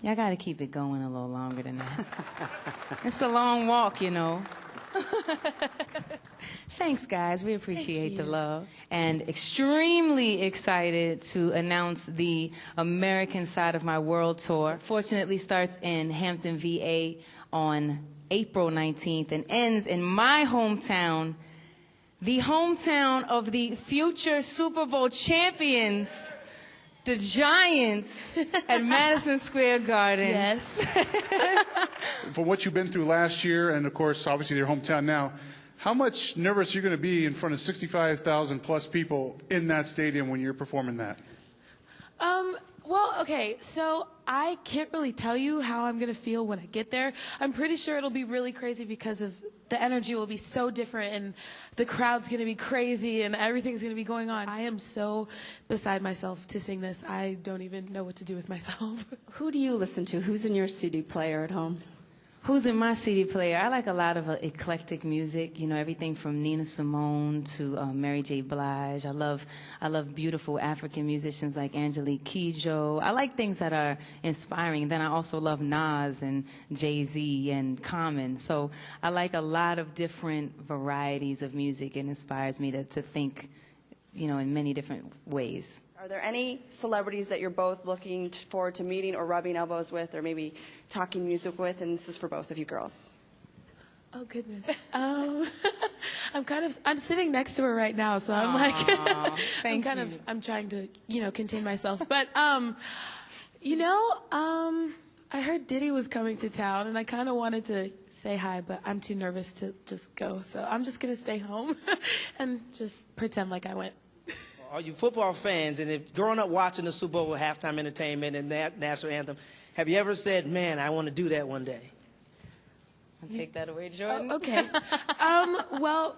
Yeah, I got to keep it going a little longer than that. It's a long walk, you know. Thanks, guys. We appreciate the love. And extremely excited to announce the American side of my world tour. Fortunately starts in Hampton, VA on April 19th and ends in my hometown, the hometown of the future Super Bowl champions, the Giants, at Madison Square Garden. Yes. For what you've been through last year, and of course, obviously, your hometown now, how much nervous are you going to be in front of 65,000 plus people in that stadium when you're performing that? Well, okay, so I can't really tell you how I'm going to feel when I get there. I'm pretty sure it'll be really crazy because of the energy will be so different and the crowd's going to be crazy and everything's going to be going on. I am so beside myself to sing this. I don't even know what to do with myself. Who do you listen to? Who's in your CD player at home? Who's in my CD player? I like a lot of eclectic music, you know, everything from Nina Simone to Mary J. Blige. I love beautiful African musicians like Angelique Kidjo. I like things that are inspiring. Then I also love Nas and Jay-Z and Common. So I like a lot of different varieties of music. It inspires me to think, you know, in many different ways. Are there any celebrities that you're both looking forward to meeting or rubbing elbows with or maybe talking music with? And this is for both of you girls. Oh, goodness. I'm sitting next to her right now, so I'm like, I'm trying to, you know, contain myself. But, you know, I heard Diddy was coming to town, and I kind of wanted to say hi, but I'm too nervous to just go. So I'm just going to stay home and just pretend like I went. All you football fans, and if growing up watching the Super Bowl with halftime entertainment and that national anthem, have you ever said, man, I want to do that one day? I'll take that away, Jordan. Oh, okay. Well,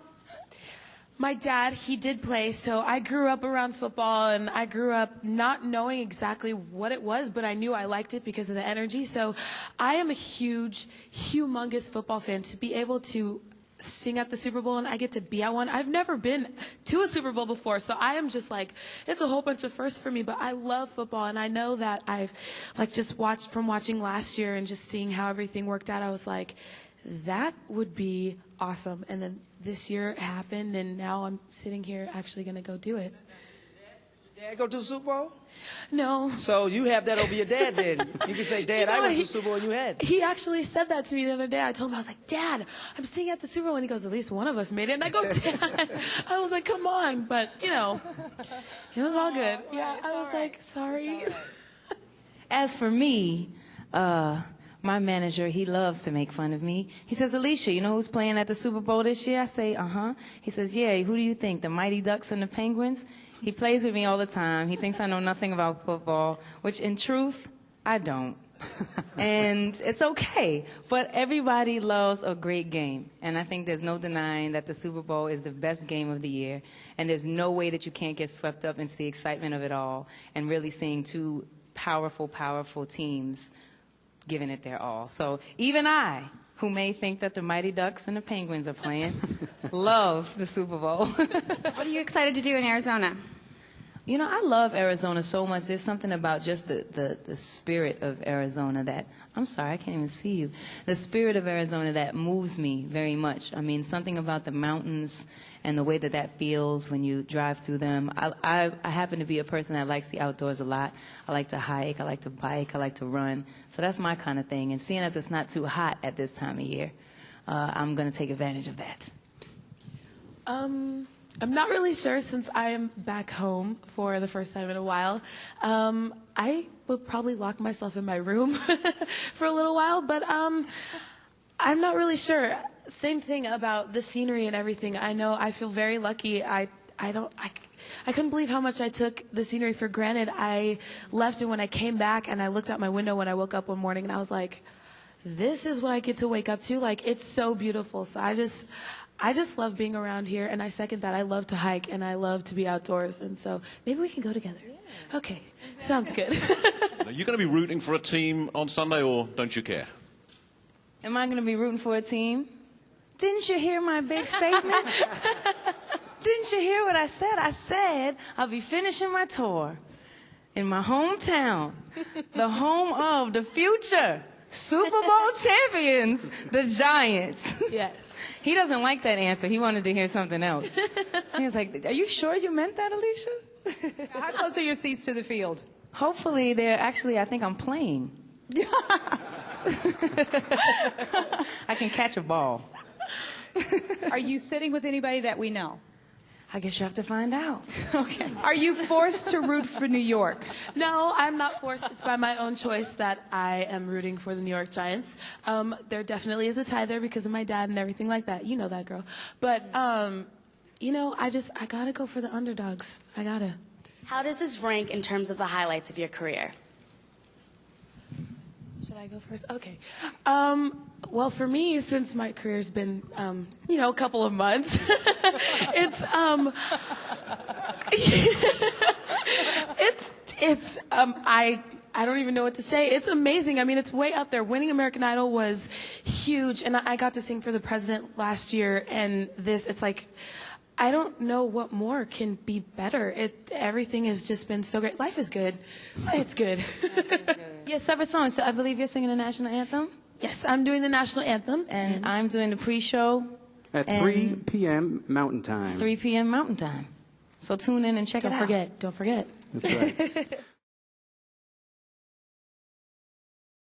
my dad, he did play, so I grew up around football, and I grew up not knowing exactly what it was, but I knew I liked it because of the energy. So I am a huge, humongous football fan. To be able to sing at the Super Bowl and I get to be at one. I've never been to a Super Bowl before, so I am just like, it's a whole bunch of firsts for me, but I love football, and I know that I've like just watched from watching last year and just seeing how everything worked out. I was like, that would be awesome. And then this year it happened, and now I'm sitting here actually going to go do it. Did your dad go to the Super Bowl? No. So you have that over your dad then. You can say, Dad, I went to the Super Bowl and you had. He actually said that to me the other day. I told him, I was like, Dad, I'm singing at the Super Bowl. And he goes, at least one of us made it. And I go, Dad. I was like, come on. But, you know, it was all good. Yeah, I was like, sorry. As for me, my manager, he loves to make fun of me. He says, Alicia, you know who's playing at the Super Bowl this year? I say, uh-huh. He says, yeah, who do you think, the Mighty Ducks and the Penguins? He plays with me all the time. He thinks I know nothing about football, which in truth, I don't. And it's okay. But everybody loves a great game. And I think there's no denying that the Super Bowl is the best game of the year. And there's no way that you can't get swept up into the excitement of it all and really seeing two powerful, powerful teams giving it their all. So even I, who may think that the Mighty Ducks and the Penguins are playing, love the Super Bowl. What are you excited to do in Arizona? You know, I love Arizona so much. There's something about just the spirit of Arizona that, I'm sorry, I can't even see you. The spirit of Arizona that moves me very much. I mean, something about the mountains and the way that that feels when you drive through them. I happen to be a person that likes the outdoors a lot. I like to hike, I like to bike, I like to run. So that's my kind of thing. And seeing as it's not too hot at this time of year, I'm going to take advantage of that. I'm not really sure since I am back home for the first time in a while. I would probably lock myself in my room for a little while, but I'm not really sure. Same thing about the scenery and everything. I know I feel very lucky. I couldn't believe how much I took the scenery for granted. I left, and when I came back and I looked out my window when I woke up one morning, and I was like, this is what I get to wake up to. Like, it's so beautiful. So I just love being around here, and I second that. I love to hike, and I love to be outdoors, and so maybe we can go together. Yeah. Okay, sounds good. Are you going to be rooting for a team on Sunday, or don't you care? Am I going to be rooting for a team? Didn't you hear my big statement? Didn't you hear what I said? I said I'll be finishing my tour. in my hometown, the home of the future Super Bowl champions, the Giants. Yes. He doesn't like that answer. He wanted to hear something else. He was like, are you sure you meant that, Alicia? How close are your seats to the field? Hopefully they're actually, I think I'm playing. I can catch a ball. Are you sitting with anybody that we know? I guess you have to find out. Okay. Are you forced to root for New York? No, I'm not forced. It's by my own choice that I am rooting for the New York Giants. There definitely is a tie there because of my dad and everything like that. You know that, girl. But, you know, I gotta go for the underdogs. I gotta. How does this rank in terms of the highlights of your career? Should I go first? Okay. Well, for me, since my career's been, you know, a couple of months, it's, I don't even know what to say. It's amazing. I mean, it's way up there. Winning American Idol was huge, and I got to sing for the president last year, and it's like, I don't know what more can be better. Everything has just been so great. Life is good. It's good. Yeah, separate songs. So I believe you're singing the national anthem? Yes, I'm doing the national anthem. And I'm doing the pre-show. At 3 p.m. Mountain Time. 3 p.m. Mountain Time. So tune in and check it out. Don't forget. That's right.